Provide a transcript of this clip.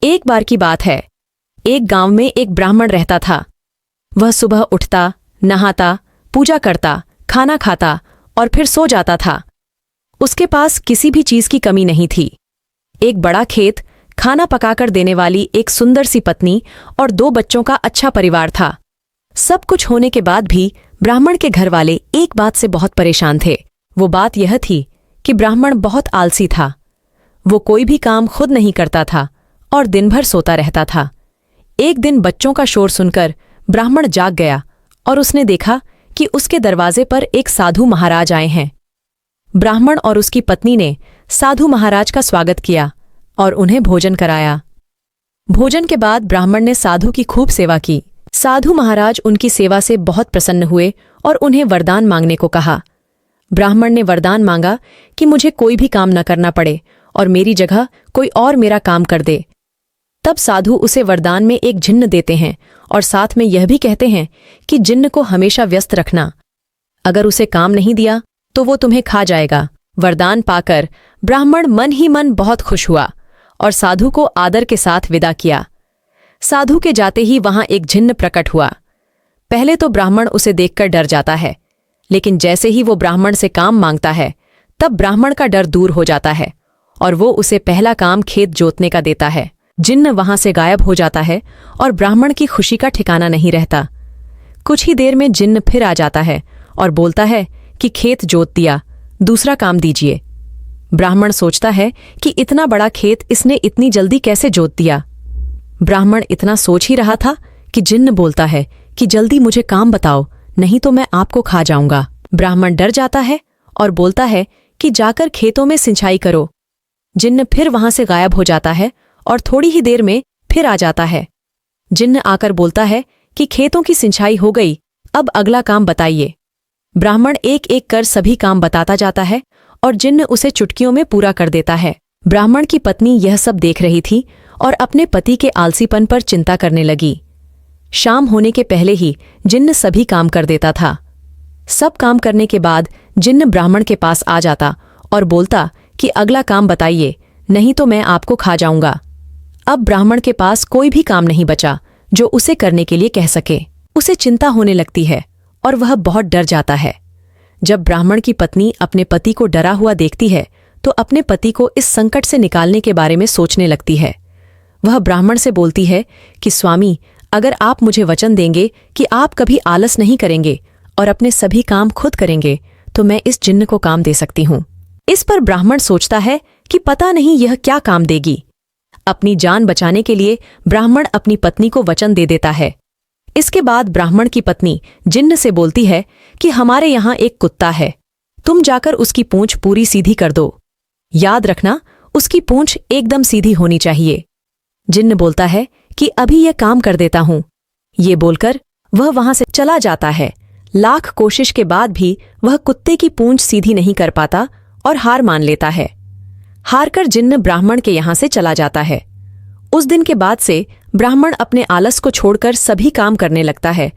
एक बार की बात है, एक गांव में एक ब्राह्मण रहता था। वह सुबह उठता, नहाता, पूजा करता, खाना खाता और फिर सो जाता था। उसके पास किसी भी चीज की कमी नहीं थी। एक बड़ा खेत, खाना पकाकर देने वाली एक सुंदर सी पत्नी और 2 बच्चों का अच्छा परिवार था। सब कुछ होने के बाद भी ब्राह्मण के घर वाले एक बात से बहुत परेशान थे। वो बात यह थी कि ब्राह्मण बहुत आलसी था। वो कोई भी काम खुद नहीं करता था और दिन भर सोता रहता था। एक दिन बच्चों का शोर सुनकर ब्राह्मण जाग गया और उसने देखा कि उसके दरवाजे पर एक साधु महाराज आए हैं। ब्राह्मण और उसकी पत्नी ने साधु महाराज का स्वागत किया और उन्हें भोजन कराया। भोजन के बाद ब्राह्मण ने साधु की खूब सेवा की। साधु महाराज उनकी सेवा से बहुत प्रसन्न हुए और उन्हें वरदान मांगने को कहा। ब्राह्मण ने वरदान मांगा कि मुझे कोई भी काम न करना पड़े और मेरी जगह कोई और मेरा काम कर दे। तब साधु उसे वरदान में एक जिन्न देते हैं और साथ में यह भी कहते हैं कि जिन्न को हमेशा व्यस्त रखना। अगर उसे काम नहीं दिया तो वो तुम्हें खा जाएगा। वरदान पाकर ब्राह्मण मन ही मन बहुत खुश हुआ और साधु को आदर के साथ विदा किया। साधु के जाते ही वहां एक जिन्न प्रकट हुआ। पहले तो ब्राह्मण उसे देखकर डर जाता है, लेकिन जैसे ही वो ब्राह्मण से काम मांगता है तब ब्राह्मण का डर दूर हो जाता है और वो उसे पहला काम खेत जोतने का देता है। जिन्न वहां से गायब हो जाता है और ब्राह्मण की खुशी का ठिकाना नहीं रहता। कुछ ही देर में जिन्न फिर आ जाता है और बोलता है कि खेत जोत दिया, दूसरा काम दीजिए। ब्राह्मण सोचता है कि इतना बड़ा खेत इसने इतनी जल्दी कैसे जोत दिया। ब्राह्मण इतना सोच ही रहा था कि जिन्न बोलता है कि जल्दी मुझे काम बताओ, नहीं तो मैं आपको खा जाऊंगा। ब्राह्मण डर जाता है और बोलता है कि जाकर खेतों में सिंचाई करो। जिन्न फिर वहां से गायब हो जाता है और थोड़ी ही देर में फिर आ जाता है। जिन्न आकर बोलता है कि खेतों की सिंचाई हो गई, अब अगला काम बताइए। ब्राह्मण एक एक कर सभी काम बताता जाता है और जिन्न उसे चुटकियों में पूरा कर देता है। ब्राह्मण की पत्नी यह सब देख रही थी और अपने पति के आलसीपन पर चिंता करने लगी। शाम होने के पहले ही जिन्न सभी काम कर देता था। सब काम करने के बाद जिन्न ब्राह्मण के पास आ जाता और बोलता कि अगला काम बताइए, नहीं तो मैं आपको खा जाऊंगा। अब ब्राह्मण के पास कोई भी काम नहीं बचा जो उसे करने के लिए कह सके। उसे चिंता होने लगती है और वह बहुत डर जाता है। जब ब्राह्मण की पत्नी अपने पति को डरा हुआ देखती है तो अपने पति को इस संकट से निकालने के बारे में सोचने लगती है। वह ब्राह्मण से बोलती है कि स्वामी, अगर आप मुझे वचन देंगे कि आप कभी आलस नहीं करेंगे और अपने सभी काम खुद करेंगे तो मैं इस जिन्न को काम दे सकती हूँ। इस पर ब्राह्मण सोचता है कि पता नहीं यह क्या काम देगी। अपनी जान बचाने के लिए ब्राह्मण अपनी पत्नी को वचन दे देता है। इसके बाद ब्राह्मण की पत्नी जिन्न से बोलती है कि हमारे यहाँ एक कुत्ता है, तुम जाकर उसकी पूंछ पूरी सीधी कर दो। याद रखना, उसकी पूंछ एकदम सीधी होनी चाहिए। जिन्न बोलता है कि अभी यह काम कर देता हूं। ये बोलकर वह वहां से चला जाता है। लाख कोशिश के बाद भी वह कुत्ते की पूंछ सीधी नहीं कर पाता और हार मान लेता है। हारकर जिन्न ब्राह्मण के यहां से चला जाता है। उस दिन के बाद से ब्राह्मण अपने आलस को छोड़कर सभी काम करने लगता है